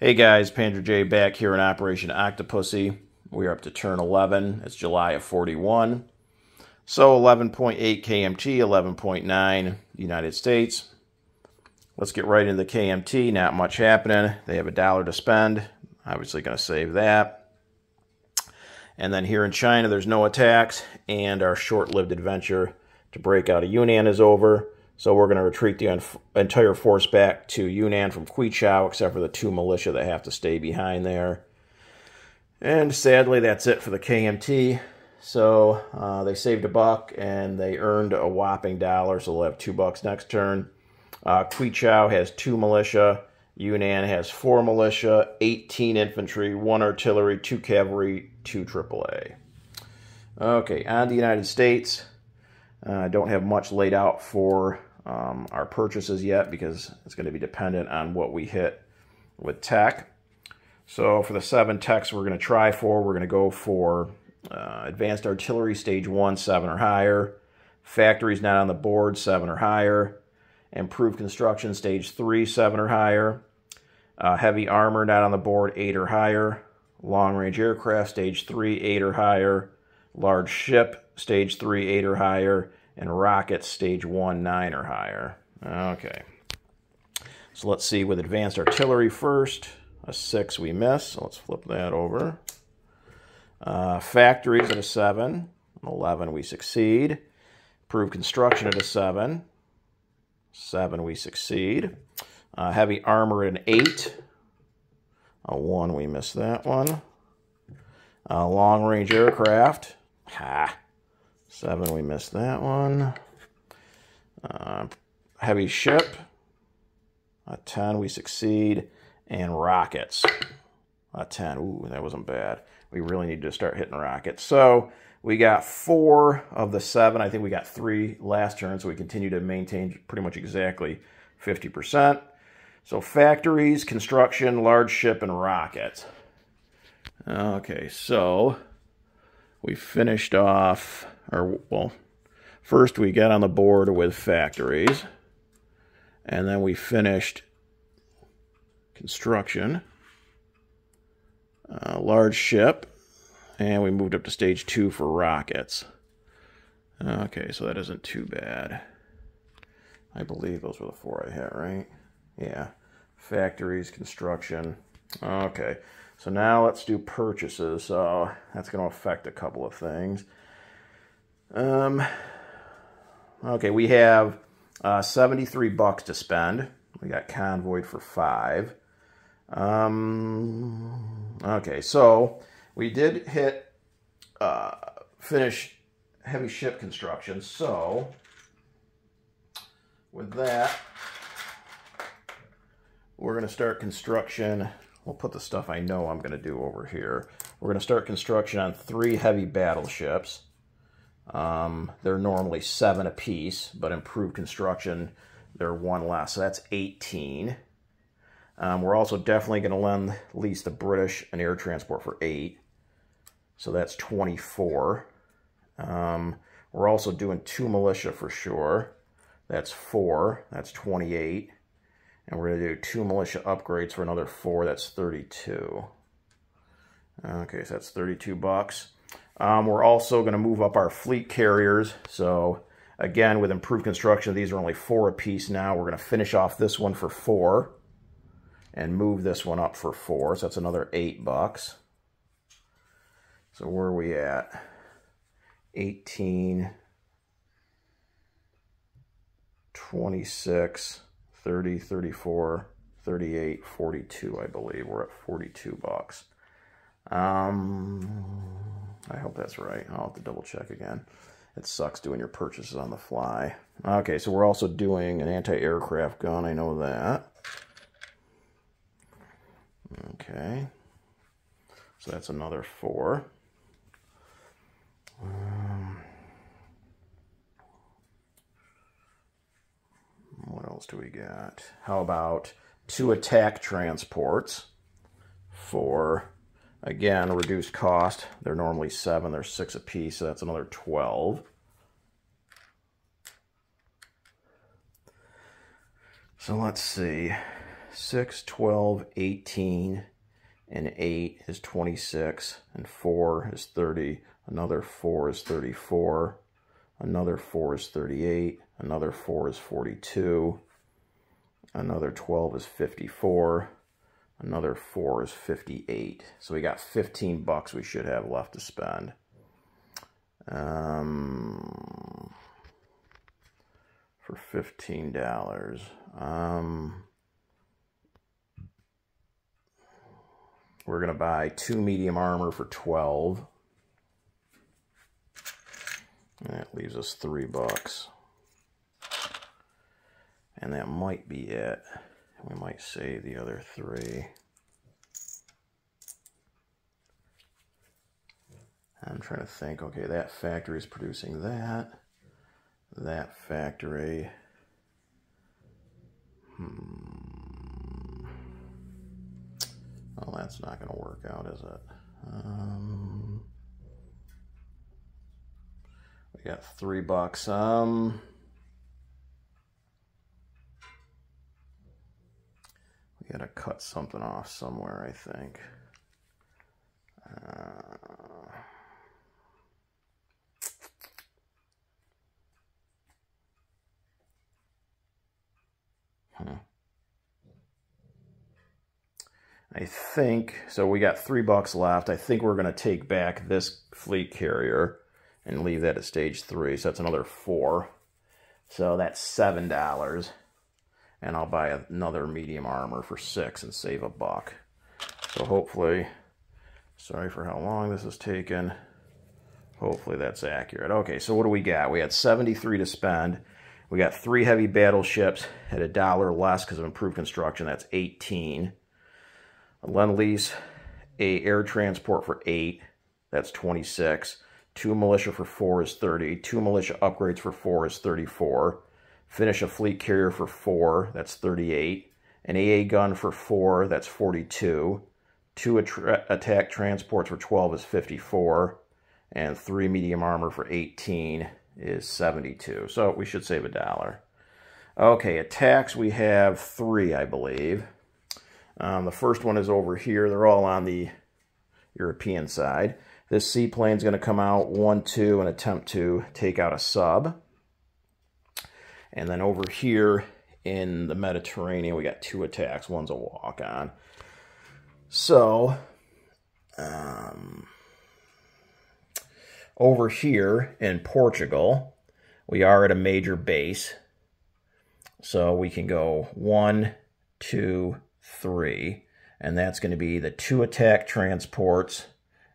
Hey guys, Pandra J back here in Operation Octopussy. We are up to turn 11. It's July of 41. So 11.8 KMT, 11.9 United States. Let's get right into the KMT. Not much happening. They have $1 to spend. Obviously going to save that. And then here in China, there's no attacks. And our short-lived adventure to break out of Yunnan is over. So we're going to retreat the entire force back to Yunnan from Quichao, except for the 2 militia that have to stay behind there. And sadly, that's it for the KMT. So they saved $1, and they earned a whopping $1, so they'll have $2 next turn. Quichao has 2 militia. Yunnan has 4 militia, 18 infantry, 1 artillery, 2 cavalry, 2 AAA. Okay, on to the United States. I don't have much laid out for our purchases yet because it's going to be dependent on what we hit with tech. So for the 7 techs we're going to try for, we're going to go for Advanced Artillery Stage 1, 7 or higher. Factories not on the board, 7 or higher. Improved Construction Stage 3, 7 or higher. Heavy Armor not on the board, 8 or higher. Long Range Aircraft Stage 3, 8 or higher. Large Ship Stage 3, 8 or higher, and Rockets Stage 1, 9 or higher. Okay. So let's see with Advanced Artillery first. A 6 we miss, so let's flip that over. Factories at a 7. An 11 we succeed. Improved Construction at a 7. 7 we succeed. Heavy Armor at an 8. A 1 we miss that one. Long Range Aircraft. 7 we missed that one. Heavy Ship. A 10 we succeed. And Rockets. A 10. Ooh, that wasn't bad. We really need to start hitting rockets. So we got 4 of the 7. I think we got 3 last turn, so we continue to maintain pretty much exactly 50%. So factories, construction, large ship, and rockets. Okay, so we finished off, first we got on the board with factories, and then we finished construction, large ship, and we moved up to stage 2 for rockets. Okay, so that isn't too bad. I believe those were the 4 I had, right? Yeah, factories, construction. Okay. So now let's do purchases. So that's going to affect a couple of things. Okay, we have $73 to spend. We got convoyed for 5. Okay, so we did hit finish heavy ship construction. So with that, we're going to start construction. We'll put the stuff I know I'm going to do over here. We're going to start construction on 3 heavy battleships. They're normally 7 apiece, but improved construction, they're 1 less, so that's 18. We're also definitely going to lease the British an air transport for 8, so that's 24. We're also doing 2 militia for sure. That's 4, that's 28. And we're going to do 2 militia upgrades for another 4. That's 32. Okay, so that's $32. We're also going to move up our fleet carriers. So, again, with improved construction, these are only 4 apiece now. We're going to finish off this one for 4 and move this one up for 4. So that's another $8. So where are we at? 18, 26... 30, 34, 38, 42, I believe. We're at $42. I hope that's right. I'll have to double check again. It sucks doing your purchases on the fly. Okay, so we're also doing an anti-aircraft gun. I know that. Okay. So that's another 4. What else do we got? How about 2 attack transports for, again, reduced cost. They're normally 7, they're 6 apiece, so that's another 12. So let's see. 6, 12, 18, and 8 is 26, and 4 is 30, another 4 is 34, another 4 is 38, another 4 is 42, another 12 is 54, another 4 is 58. So we got 15 bucks we should have left to spend. For $15. We're going to buy 2 medium armor for 12. And that leaves us 3 bucks. And that might be it. We might save the other 3. I'm trying to think, okay, that factory is producing that. That factory. Well, that's not going to work out, is it? We got 3 bucks. We got to cut something off somewhere, I think. I think, so we got 3 bucks left. I think we're going to take back this fleet carrier and leave that at stage 3. So that's another 4. So that's $7. And I'll buy another medium armor for 6 and save a buck. So hopefully, sorry for how long this has taken. Hopefully that's accurate. Okay, so what do we got? We had 73 to spend. We got 3 heavy battleships at $1 less because of improved construction. That's 18. A Lend-Lease, a air transport for 8. That's 26. 2 militia for 4 is 30. 2 militia upgrades for 4 is 34. Finish a fleet carrier for 4. That's 38. An AA gun for 4. That's 42. 2 attack transports for 12 is 54. And 3 medium armor for 18 is 72. So we should save $1. Okay, attacks we have 3, I believe. The first one is over here. They're all on the European side. This seaplane is going to come out 1-2 and attempt to take out a sub. And then over here in the Mediterranean, we got 2 attacks. One's a walk-on. So, over here in Portugal, we are at a major base. So we can go 1, 2, 3, and that's going to be the 2 attack transports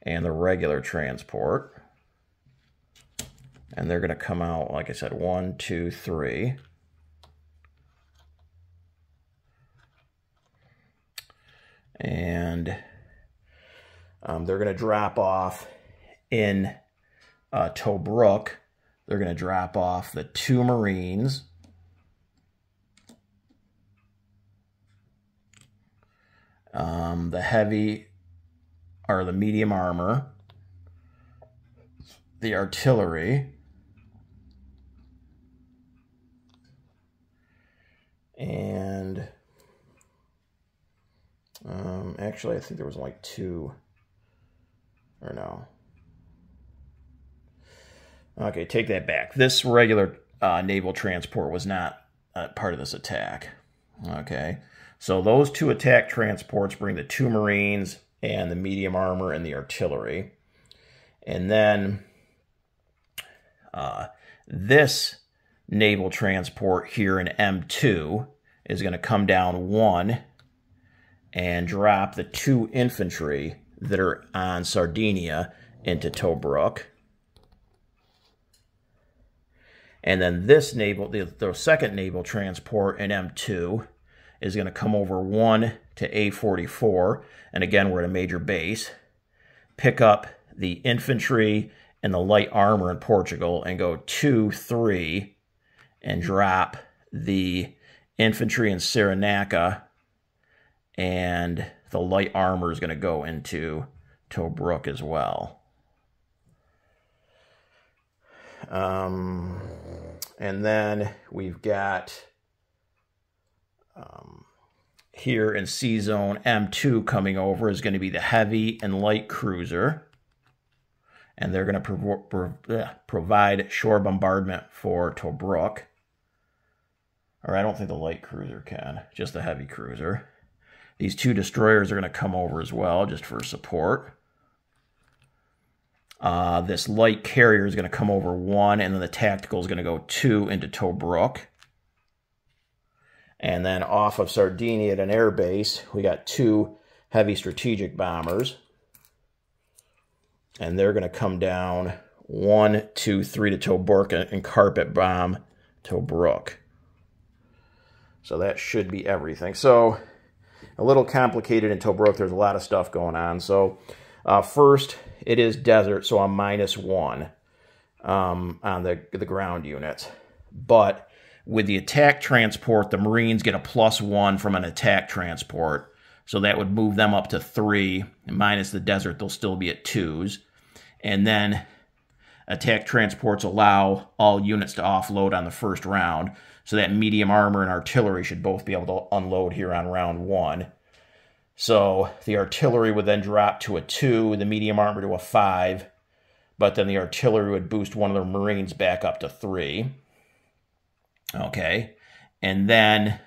and the regular transport. And they're going to come out, like I said, 1, 2, 3. And they're going to drop off in Tobruk. They're going to drop off the 2 Marines. The heavy, or the medium armor, the artillery, and actually I think there was like 2, or no. Okay, take that back. This regular naval transport was not part of this attack. Okay. So those 2 attack transports bring the 2 Marines and the medium armor and the artillery. And then this naval transport here in M2 is going to come down 1 and drop the 2 infantry that are on Sardinia into Tobruk. And then this naval, the second naval transport in M2 is going to come over 1 to A44, and again, we're at a major base, pick up the infantry and the light armor in Portugal, and go 2, 3, and drop the infantry in Cyrenaica, and the light armor is going to go into Tobruk as well. And then we've got here in C zone, M2 coming over is going to be the heavy and light cruiser. And they're going to provide shore bombardment for Tobruk. Or I don't think the light cruiser can, just the heavy cruiser. These two destroyers are going to come over as well, just for support. This light carrier is going to come over 1, and then the tactical is going to go 2 into Tobruk. And then off of Sardinia at an air base, we got 2 heavy strategic bombers. And they're going to come down 1, 2, 3 to Tobruk and carpet bomb Tobruk. So that should be everything. So a little complicated in Tobruk. There's a lot of stuff going on. So first, it is desert, so I'm -1 on the ground units. But with the attack transport, the Marines get a +1 from an attack transport. So that would move them up to 3. Minus the desert, they'll still be at 2s. And then attack transports allow all units to offload on the first round. So that medium armor and artillery should both be able to unload here on round 1. So the artillery would then drop to a 2, the medium armor to a 5. But then the artillery would boost one of the Marines back up to 3. Okay. And then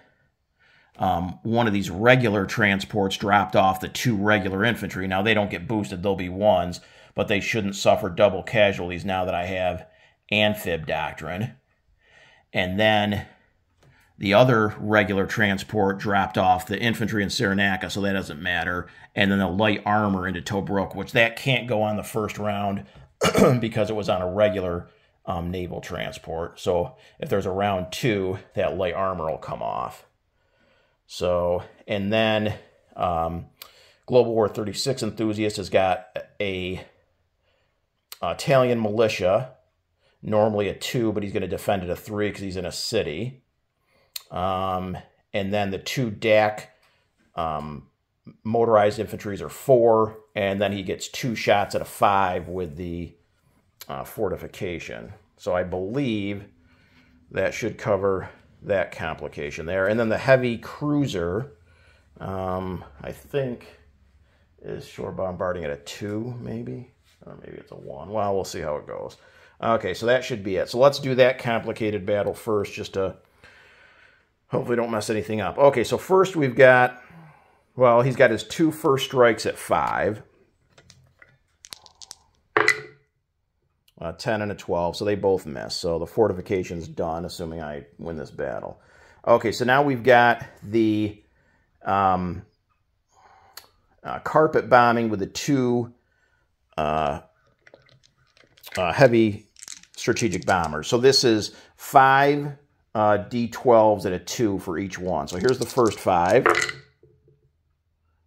one of these regular transports dropped off the 2 regular infantry. Now, they don't get boosted. They'll be 1s. But they shouldn't suffer double casualties now that I have Amphib Doctrine. And then the other regular transport dropped off the infantry in Cyrenaica, so that doesn't matter. And then the light armor into Tobruk, which that can't go on the first round because it was on a regular naval transport. So if there's a round 2, that light armor will come off. So, and then Global War 36 enthusiast has got a Italian militia, normally a 2, but he's going to defend at a 3 because he's in a city. And then the 2 DAC motorized infantries are 4, and then he gets 2 shots at a 5 with the fortification. So I believe that should cover that complication there. And then the heavy cruiser, I think, is shore bombarding at a 2, maybe? Or maybe it's a 1. Well, we'll see how it goes. Okay, so that should be it. So let's do that complicated battle first, just to hopefully don't mess anything up. Okay, so first we've got, well, he's got his 2 first strikes at 5. 10 and a 12, so they both miss. So the fortification's done, assuming I win this battle. Okay, so now we've got the carpet bombing with the 2 heavy strategic bombers. So this is 5 D12s and a 2 for each one. So here's the first 5.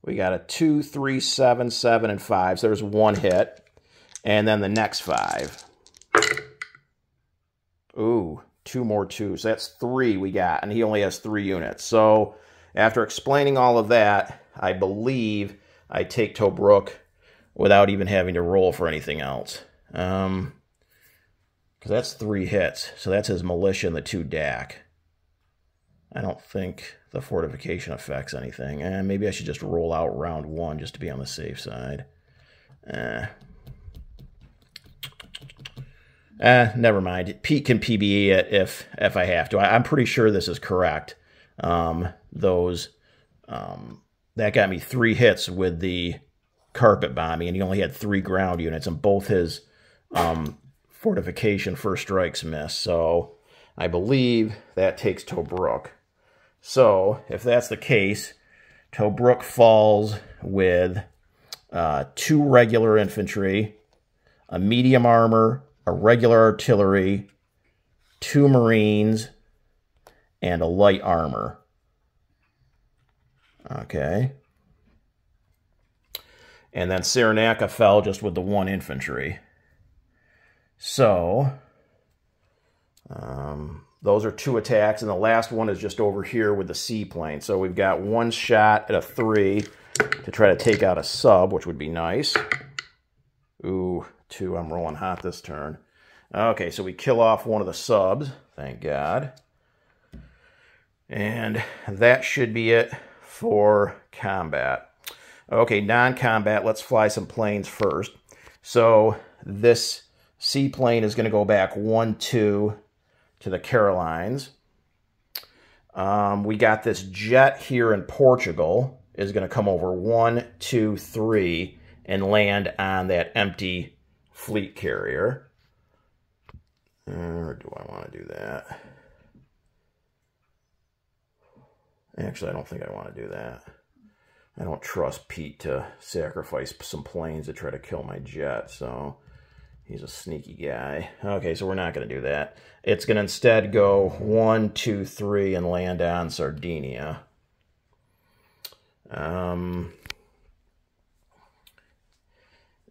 We got a 2, 3, 7, 7, and 5. So there's 1 hit. And then the next 5. Ooh, 2 more 2s. So that's 3 we got, and he only has 3 units. So after explaining all of that, I believe I take Tobruk without even having to roll for anything else. Because that's 3 hits. So that's his militia and the 2 DAC. I don't think the fortification affects anything. And maybe I should just roll out round 1 just to be on the safe side. Never mind. Pete can PBE it if I have to. I'm pretty sure this is correct. That got me 3 hits with the carpet bombing, and he only had 3 ground units, and both his fortification first strikes miss. So I believe that takes Tobruk. So if that's the case, Tobruk falls with 2 regular infantry, a medium armor, a regular artillery, 2 Marines, and a light armor. Okay. And then Cyrenaica fell just with the 1 infantry. So, those are 2 attacks, and the last one is just over here with the seaplane. So we've got 1 shot at a 3 to try to take out a sub, which would be nice. Ooh, 2, I'm rolling hot this turn. Okay, so we kill off one of the subs, thank God. And that should be it for combat. Okay, non-combat, let's fly some planes first. So this seaplane is going to go back 1-2 to the Carolines. We got this jet here in Portugal is going to come over 1, 2, 3 and land on that empty fleet carrier. Or do I want to do that? Actually, I don't think I want to do that. I don't trust Pete to sacrifice some planes to try to kill my jet, so he's a sneaky guy. Okay, so we're not going to do that. It's going to instead go 1, 2, 3 and land on Sardinia.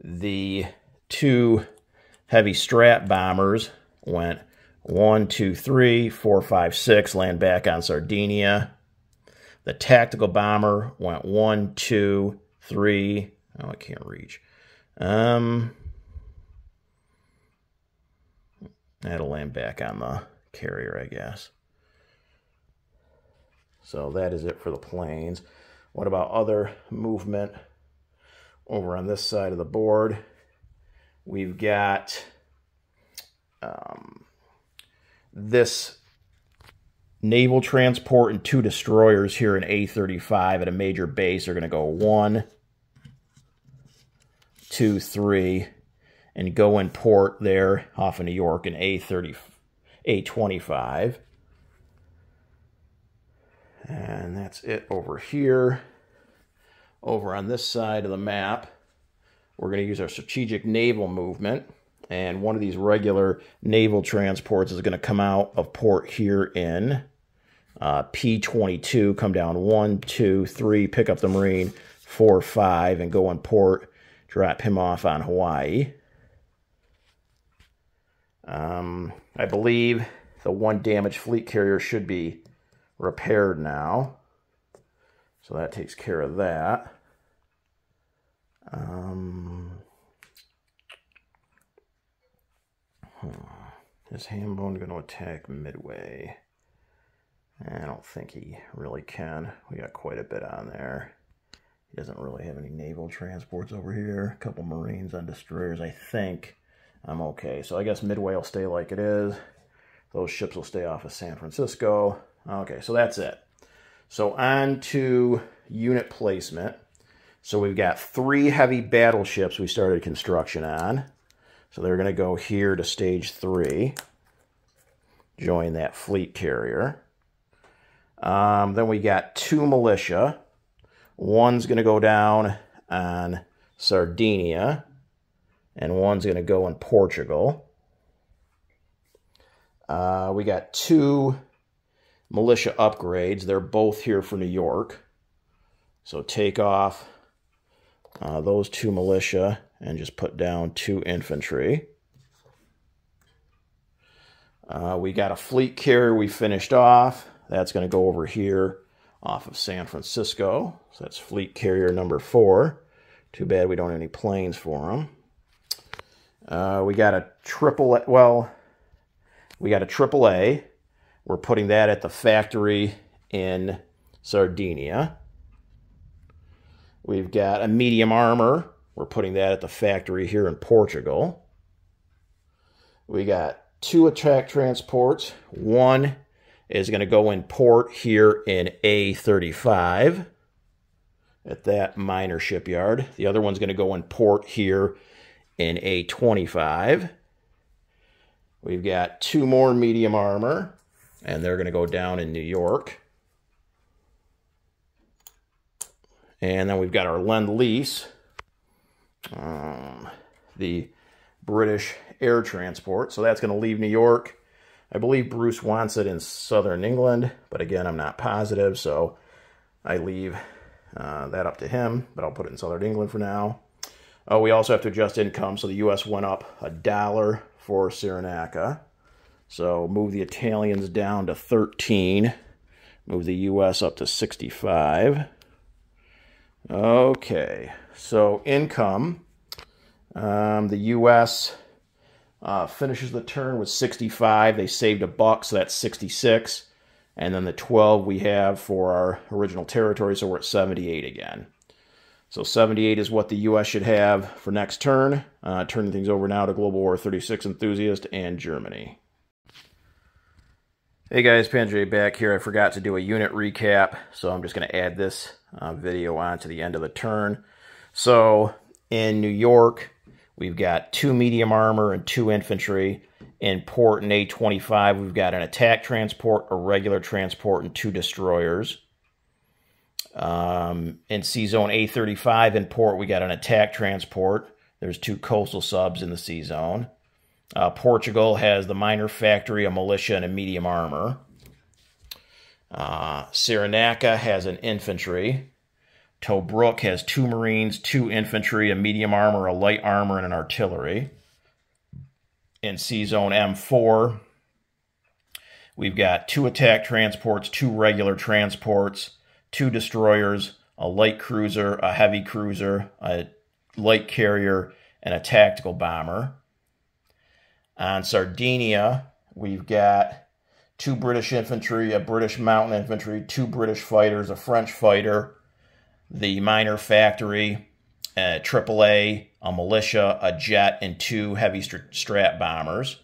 The 2 heavy strat bombers went 1, 2, 3, 4, 5, 6, land back on Sardinia. The tactical bomber went 1, 2, 3. Oh, I can't reach. That'll land back on the carrier, I guess. So that is it for the planes. What about other movement over on this side of the board? We've got this naval transport and 2 destroyers here in A35 at a major base are going to go 1, 2, 3, and go in port there off of New York in A25. And that's it over here. Over on this side of the map, we're going to use our strategic naval movement. And one of these regular naval transports is going to come out of port here in P22, come down 1, 2, 3, pick up the Marine, 4, 5, and go in port, drop him off on Hawaii. I believe the 1 damaged fleet carrier should be repaired now. So that takes care of that. Is Hambone going to attack Midway? I don't think he really can. We got quite a bit on there. He doesn't really have any naval transports over here. A couple Marines on destroyers. I think I'm okay. So I guess Midway will stay like it is. Those ships will stay off of San Francisco. Okay, so that's it. So on to unit placement. So we've got 3 heavy battleships we started construction on. So they're going to go here to stage 3. Join that fleet carrier. Then we got 2 militia. One's going to go down on Sardinia. And one's going to go in Portugal. We got 2 militia upgrades. They're both here for New York. So take off those 2 militia and just put down 2 infantry. We got a fleet carrier we finished off. That's going to go over here off of San Francisco. So that's fleet carrier number 4. Too bad we don't have any planes for them. We got a AAA. We're putting that at the factory in Sardinia. We've got a medium armor. We're putting that at the factory here in Portugal. We got 2 attack transports. One is going to go in port here in A35 at that minor shipyard. The other one's going to go in port here in A25. We've got 2 more medium armor, and they're going to go down in New York. And then we've got our Lend-Lease, the British air transport. So that's going to leave New York. I believe Bruce wants it in southern England, but again, I'm not positive, so I leave that up to him, but I'll put it in southern England for now. We also have to adjust income, so the U.S. went up $1 for Cyrenaica. So move the Italians down to 13, move the U.S. up to 65. Okay, so income, the U.S. Finishes the turn with 65. They saved $1, so that's 66. And then the 12 we have for our original territory, so we're at 78 again. So 78 is what the U.S. should have for next turn. Turning things over now to Global War 36 Enthusiast and Germany. Hey guys, Panjay back here. I forgot to do a unit recap, so I'm just going to add this video on to the end of the turn. So in New York, we've got 2 medium armor and 2 infantry. In port and A25, we've got an attack transport, a regular transport, and 2 destroyers. In C-Zone A35 in port, we got an attack transport. There's 2 coastal subs in the C-Zone. Portugal has the minor factory, a militia, and a medium armor. Cyrenaica has an infantry. Tobruk has 2 marines, 2 infantry, a medium armor, a light armor, and an artillery. In C-Zone M4, we've got 2 attack transports, 2 regular transports, 2 destroyers, a light cruiser, a heavy cruiser, a light carrier, and a tactical bomber. On Sardinia, we've got 2 British infantry, a British mountain infantry, 2 British fighters, a French fighter, the minor factory, a AAA, a militia, a jet, and 2 heavy strat bombers.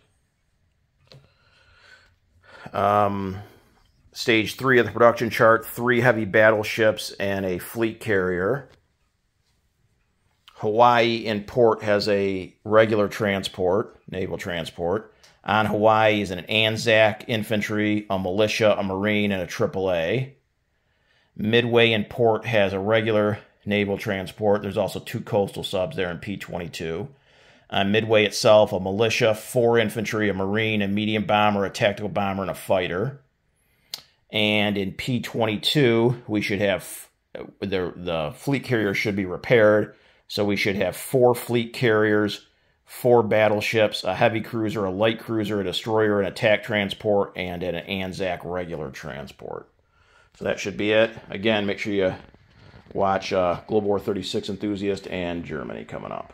Stage 3 of the production chart, 3 heavy battleships and a fleet carrier. Hawaii in port has a regular transport, naval transport. On Hawaii is an Anzac infantry, a militia, a marine, and a AAA. Midway in port has a regular naval transport. There's also 2 coastal subs there in P-22. On Midway itself, a militia, 4 infantry, a marine, a medium bomber, a tactical bomber, and a fighter. And in P-22, we should have, the fleet carrier should be repaired. So we should have 4 fleet carriers, 4 battleships, a heavy cruiser, a light cruiser, a destroyer, an attack transport, and an Anzac regular transport. So that should be it. Again, make sure you watch Global War 36 Enthusiast and Germany coming up.